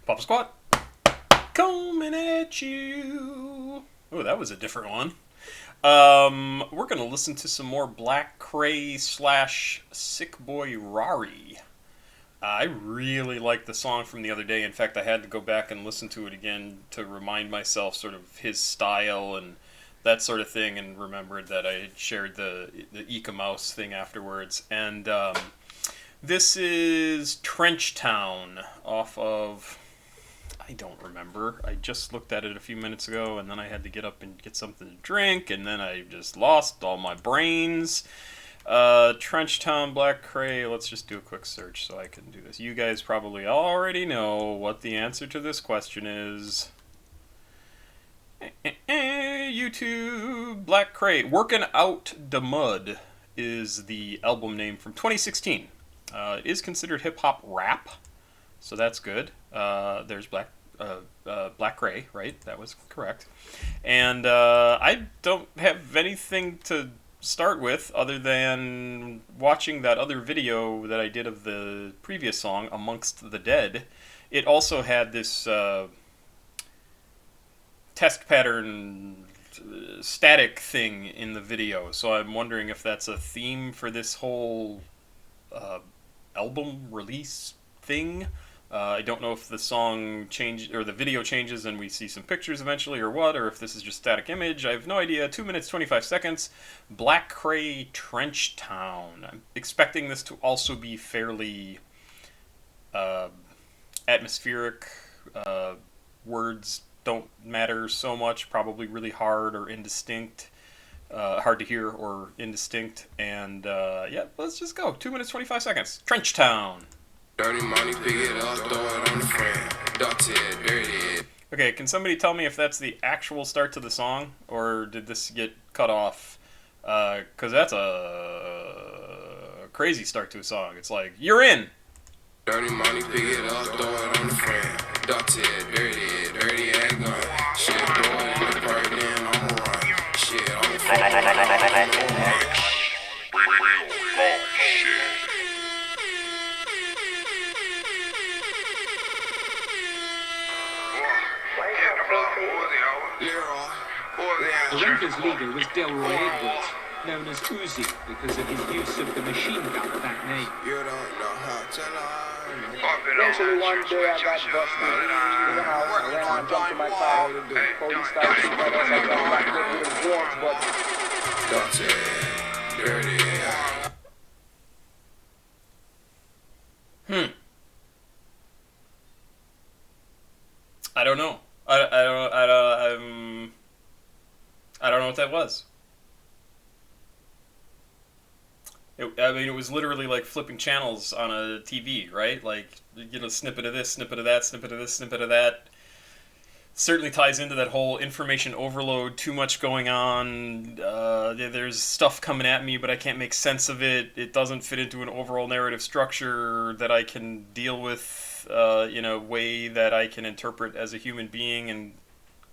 Papa Squat, coming at you. Oh, that was a different one. We're gonna listen to some more Black Cray slash Sickboyrari. I really liked the song from the other day. In fact, I had to go back and listen to it again to remind myself sort of his style and that sort of thing, and remembered that I had shared the Eka Mouse thing afterwards. And this is Trench Town off of, I don't remember. I just looked at it a few minutes ago, and then I had to get up and get something to drink, and then I just lost all my brains. Trench Town, Black Cray. Let's just do a quick search so I can do this. You guys probably already know what the answer to this question is. YouTube, Black Cray. Working Out the Mud is the album name from 2016. It is considered hip-hop rap, so that's good. There's Black Cray, right? That was correct. And I don't have anything to start with other than watching that other video that I did of the previous song, Amongst the Dead. It also had this test pattern static thing in the video, so I'm wondering if that's a theme for this whole album release thing. I don't know if the song changes or the video changes and we see some pictures eventually or what, or if this is just static image. I have no idea. 2 minutes, 25 seconds. Black Cray, Trench Town. I'm expecting this to also be fairly atmospheric. Words don't matter so much. Probably really hard or indistinct. Hard to hear or indistinct. And yeah, let's just go. 2 minutes, 25 seconds. Trench Town. Dirty money, pick it up, throw it on the friend. Dirty. Okay, can somebody tell me if that's the actual start to the song, or did this get cut off? Because that's a crazy start to a song. It's like, you're in! Dirty money, pick it up, throw it on the friend. Dirty ass gun. Shit, throw it in the park, then I'ma run. Shit, I'm the fuck. The Rangers leader was Delroy Edwards, known as Uzi because of his use of the machine gun at that name. You don't know how to lie. Eventually one day I got busted in the house, I ran out and jumped in my car. Police started shooting at us, I thought I got good with drugs, but... Dirty. I don't know. I don't know what that was. It was literally like flipping channels on a TV, right? Like, you know, snippet of this, snippet of that, snippet of this, snippet of that. Certainly ties into that whole information overload, too much going on, there's stuff coming at me, but I can't make sense of it. It doesn't fit into an overall narrative structure that I can deal with in a way that I can interpret as a human being and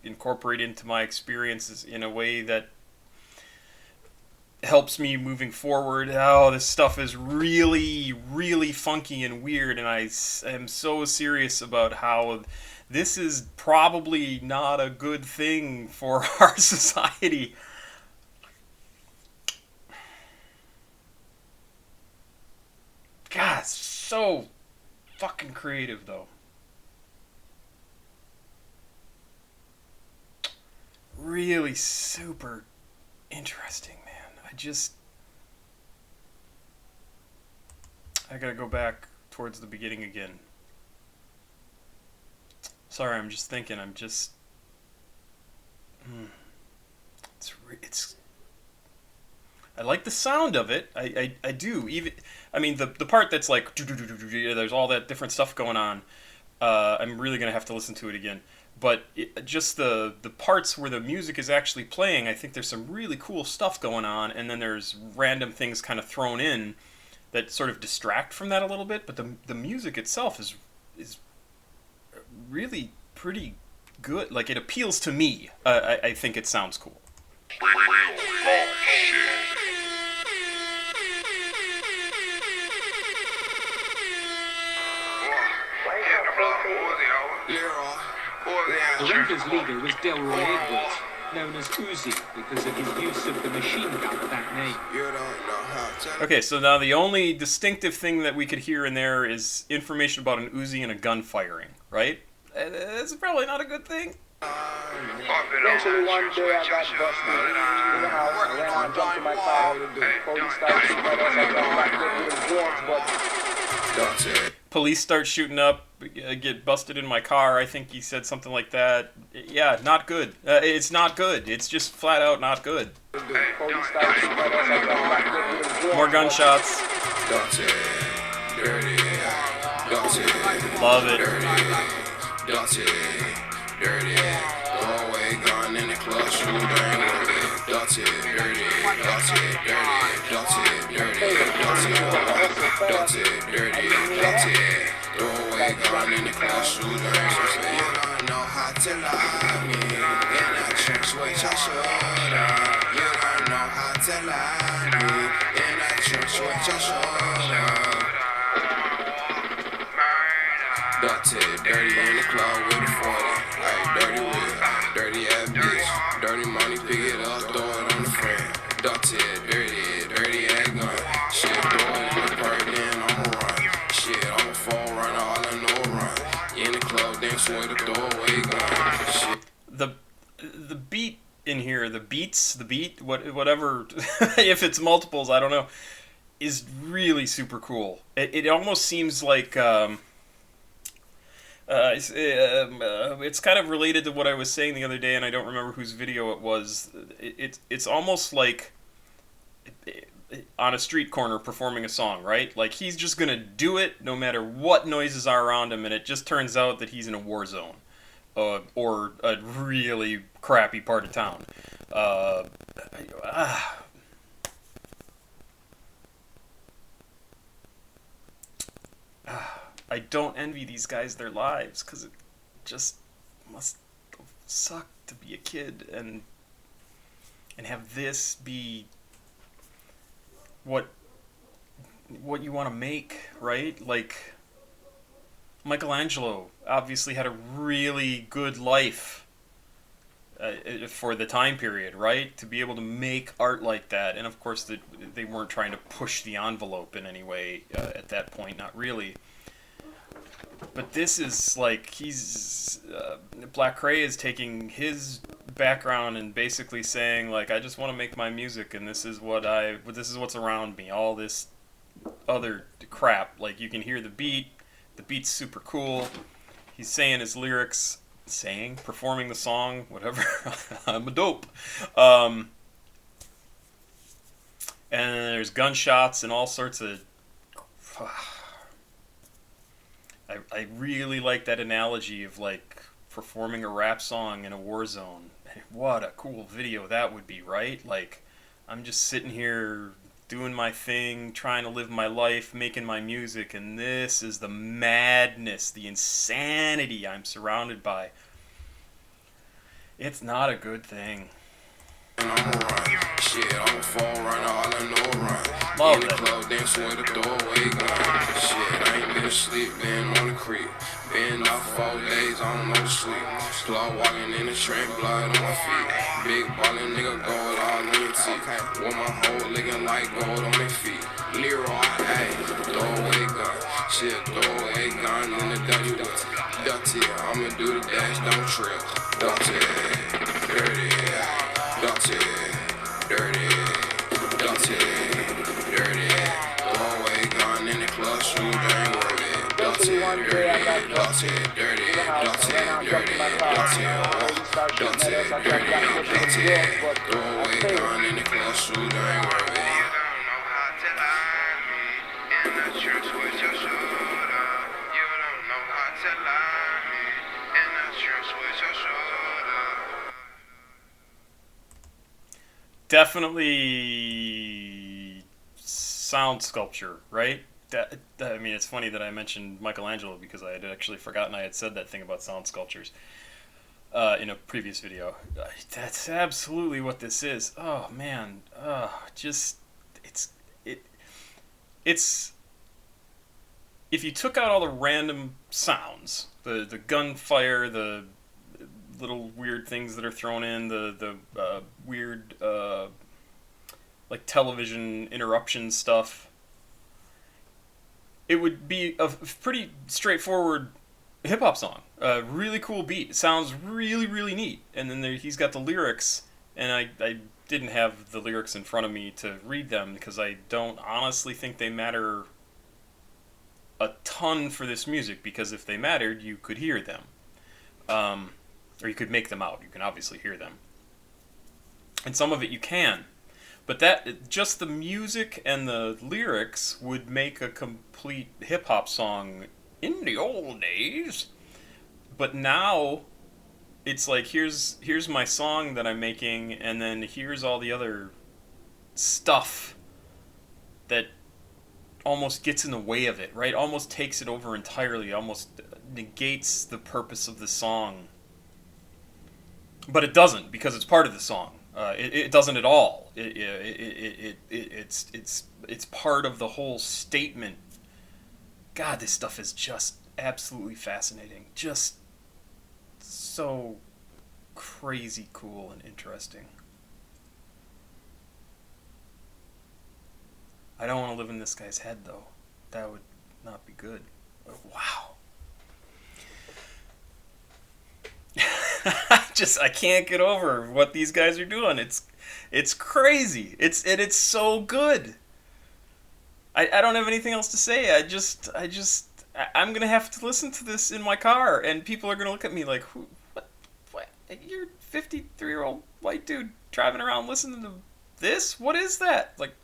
incorporate into my experiences in a way that helps me moving forward. Oh, this stuff is really, really funky and weird, and I am so serious about how this is probably not a good thing for our society. God, so fucking creative, though. Really super interesting, man. I gotta go back towards the beginning again. Sorry, I'm just thinking. It's. I like the sound of it. I do. Even, I mean, the part that's like, there's all that different stuff going on. I'm really gonna have to listen to it again. But just the parts where the music is actually playing, I think there's some really cool stuff going on, and then there's random things kind of thrown in that sort of distract from that a little bit. But the music itself is really pretty good. Like, it appeals to me. I think it sounds cool. The Rangers leader was Delroy Edwards, known as Uzi because of his use of the machine gun of that name. You don't know how to. Okay, so now the only distinctive thing that we could hear in there is information about an Uzi and a gun firing, right? That's probably not a good thing. Eventually one day I got busted in the house, I ran out and jumped in my car. Police started shooting at us, I got back there with drugs, but That's it. Police start shooting up, get busted in my car. I think he said something like that. Yeah, not good. It's not good. It's just flat out not good. police started shooting at us, I got back there with drugs. More gunshots. That's it. Dirty. That's it. Love it. That's it. Dirty. Throw away gun in the club, shoot bang with it. That's it. Dirty. That's it. Dirty. That's it. Dirty. That's it. That's it. Dirty. That's it. Throw away gun in the club, shoot bang with it. You don't know how to lie me. In that church, which I should. You don't know how to lie me. In that church, which I should. That's it, dirty in the club with a 40. Like dirty whip, dirty ass bitch. Dirty money, pick it up, throw it on the friend. That's it, dirty ass gun. Shit, throw it in the park, then I'ma run. Shit, I'ma fall run, all I know run. In the club, dance with a throwaway gun. Shit. The beat in here, the beat, whatever, if it's multiples, I don't know, is really super cool. It almost seems like it's kind of related to what I was saying the other day, and I don't remember whose video it was. It's almost like on a street corner performing a song, right? Like he's just gonna do it no matter what noises are around him, and it just turns out that he's in a war zone. Or a really crappy part of town. I don't envy these guys their lives, because it just must suck to be a kid and have this be what you want to make, right? Like Michelangelo obviously had a really good life for the time period, right? To be able to make art like that, and of course they weren't trying to push the envelope in any way at that point, not really. But this is like Black Cray is taking his background and basically saying like, I just want to make my music, and this is what's around me, all this other crap. Like you can hear the beat. The beat's super cool. He's saying his lyrics, performing the song, whatever. I'm a dope. And there's gunshots and all sorts of. I really like that analogy of like performing a rap song in a war zone. What a cool video that would be, right? Like I'm just sitting here doing my thing, trying to live my life, making my music, and this is the madness, the insanity I'm surrounded by. It's not a good thing. And I'ma run. Shit, I'ma fall run, all I know run. Love in the it. club, dance with a throwaway gun. Shit, I ain't been asleep, been on the creek. Been out 4 days, I don't know to sleep. Club walking in the train, blood on my feet. Big ballin' nigga, gold all in your teeth. With my whole licking like gold on their feet. Leroy, ayy, throwaway gun. Shit, throwaway gun in the Dutch whip. Dirty, I'ma do the dash, don't trip. Dirty, dirty, dirty, dirty, dirty, dirty. Throwaway gun in the club, shoot bang with it. Dirty, dirty, dirty, dirty, dirty, dirty, dirty, dirty, dirty. Throwaway gun in the club, shoot bang with it. Definitely sound sculpture, right? I mean, it's funny that I mentioned Michelangelo because I had actually forgotten I had said that thing about sound sculptures in a previous video. That's absolutely what this is. Oh man, it's if you took out all the random sounds, the gunfire, the little weird things that are thrown in, the weird like television interruption stuff. It would be a pretty straightforward hip hop song. A really cool beat. It sounds really, really neat. And then he's got the lyrics, and I didn't have the lyrics in front of me to read them because I don't honestly think they matter a ton for this music, because if they mattered, you could hear them. Or you could make them out. You can obviously hear them. And some of it you can. But that, just the music and the lyrics would make a complete hip-hop song in the old days. But now, it's like, here's my song that I'm making, and then here's all the other stuff that almost gets in the way of it, right? Almost takes it over entirely, almost negates the purpose of the song. But it doesn't, because it's part of the song. It doesn't at all. It's part of the whole statement. God, this stuff is just absolutely fascinating. Just so crazy cool and interesting. I don't want to live in this guy's head, though. That would not be good. But wow. I can't get over what these guys are doing. It's crazy. It's so good. I don't have anything else to say. I'm gonna have to listen to this in my car, and people are gonna look at me like, who? What? You're a 53-year-old white dude driving around listening to this? What is that? Like,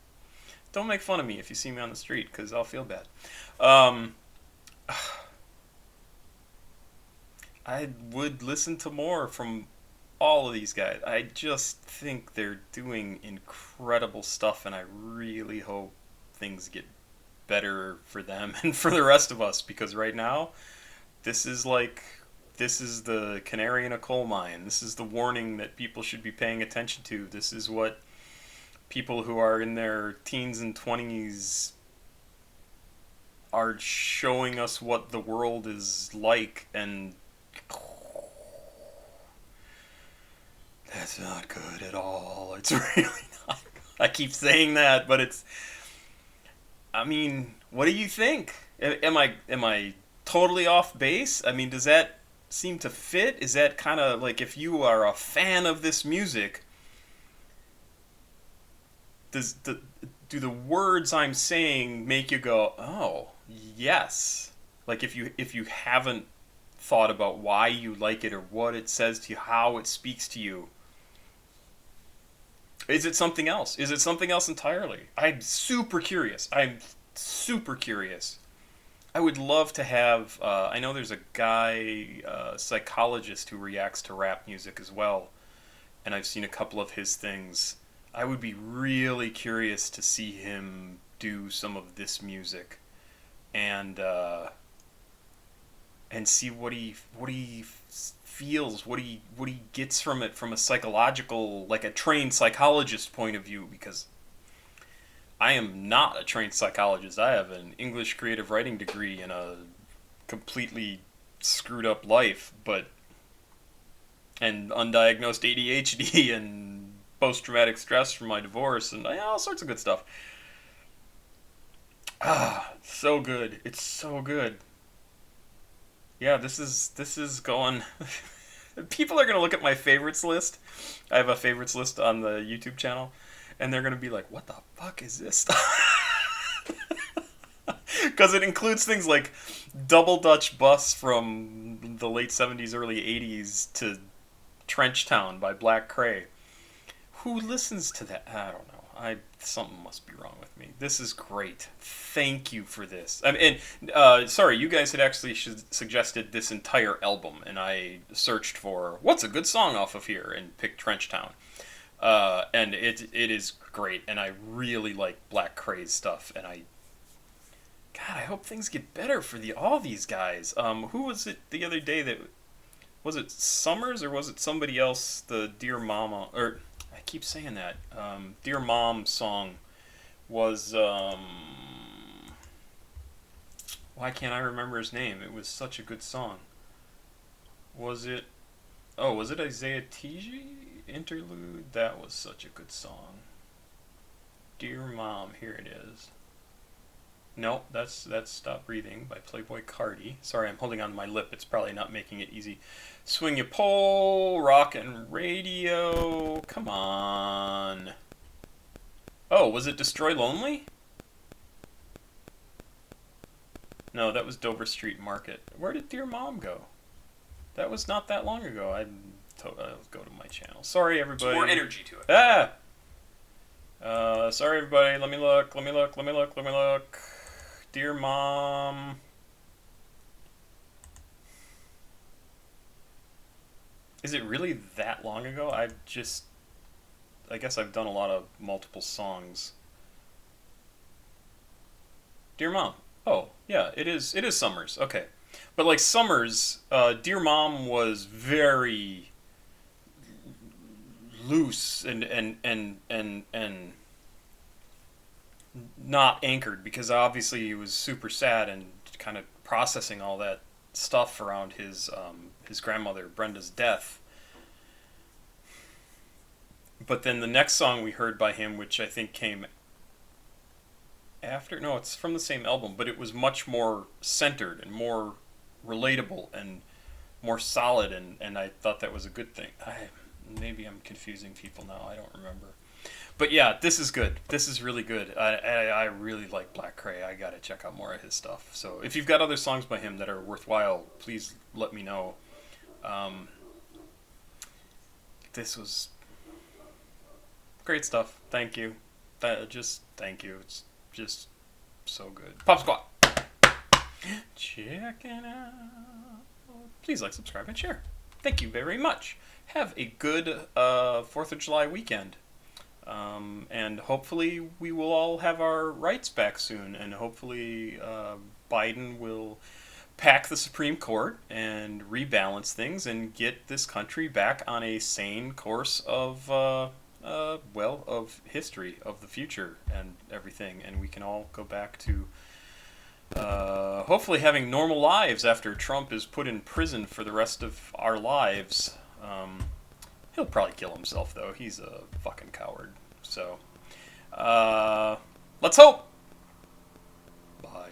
don't make fun of me if you see me on the street, because I'll feel bad. I would listen to more from all of these guys. I just think they're doing incredible stuff, and I really hope things get better for them and for the rest of us, because right now, this is the canary in a coal mine. This is the warning that people should be paying attention to. This is what people who are in their teens and 20s are showing us what the world is like, and that's not good at all. It's really not. I keep saying that, but it's... I mean, what do you think? Am I totally off base? I mean, does that seem to fit? Is that kind of like, if you are a fan of this music, do the words I'm saying make you go, oh, yes? Like, if you haven't thought about why you like it or what it says to you, how it speaks to you, is it something else? Is it something else entirely? I'm super curious. I would love to have... I know there's a guy, psychologist, who reacts to rap music as well, and I've seen a couple of his things. I would be really curious to see him do some of this music, and see what he feels, what he gets from it from a psychological, like a trained psychologist point of view, because I am not a trained psychologist. I have an English creative writing degree and a completely screwed up life, and undiagnosed ADHD and post-traumatic stress from my divorce and all sorts of good stuff. So good. It's so good. Yeah, this is going... People are going to look at my favorites list. I have a favorites list on the YouTube channel, and they're going to be like, what the fuck is this stuff? Because it includes things like Double Dutch Bus from the late 70s, early 80s to Trenchtown by Black Cray. Who listens to that? I don't know. Something must be wrong with me. This is great. Thank you for this. Sorry, you guys had actually suggested this entire album, and I searched for what's a good song off of here and picked Trenchtown. And it is great, and I really like Black Cray's stuff, and I hope things get better for all these guys. Who was it the other day that... Was it Summers, or was it somebody else? The Dear Mama... Or... I keep saying that. Dear Mom song was... why can't I remember his name? It was such a good song. Was it... Oh, was it Isaiah Tiji interlude? That was such a good song. Dear Mom, here it is. No, that's Stop Breathing by Playboy Cardi. Sorry, I'm holding on to my lip. It's probably not making it easy. Swing Your Pole, Rockin' Radio. Come on. Oh, was it Destroy Lonely? No, that was Dover Street Market. Where did Dear Mom go? That was not that long ago. I'll go to my channel. Sorry, everybody. There's more energy to it. Ah! Sorry, everybody. Let me look. Dear Mom. Is it really that long ago? I guess I've done a lot of multiple songs. Dear Mom. Oh, yeah, it is Summers. Okay. But like Summers, Dear Mom was very loose and not anchored, because obviously he was super sad and kind of processing all that stuff around his grandmother Brenda's death. But then the next song we heard by him, which I think came after, no, it's from the same album, but it was much more centered and more relatable and more solid, and I thought that was a good thing. Maybe I'm confusing people now, I don't remember. But yeah, this is good. This is really good. I really like Black Cray. I gotta check out more of his stuff. So if you've got other songs by him that are worthwhile, please let me know. This was great stuff. Thank you. Thank you. It's just so good. Pop Squad. Check it out. Please like, subscribe, and share. Thank you very much. Have a good 4th of July weekend. And hopefully we will all have our rights back soon, and hopefully Biden will pack the Supreme Court and rebalance things and get this country back on a sane course of of history, of the future and everything, and we can all go back to hopefully having normal lives after Trump is put in prison for the rest of our lives. He'll probably kill himself, though. He's a fucking coward. So, let's hope. Bye.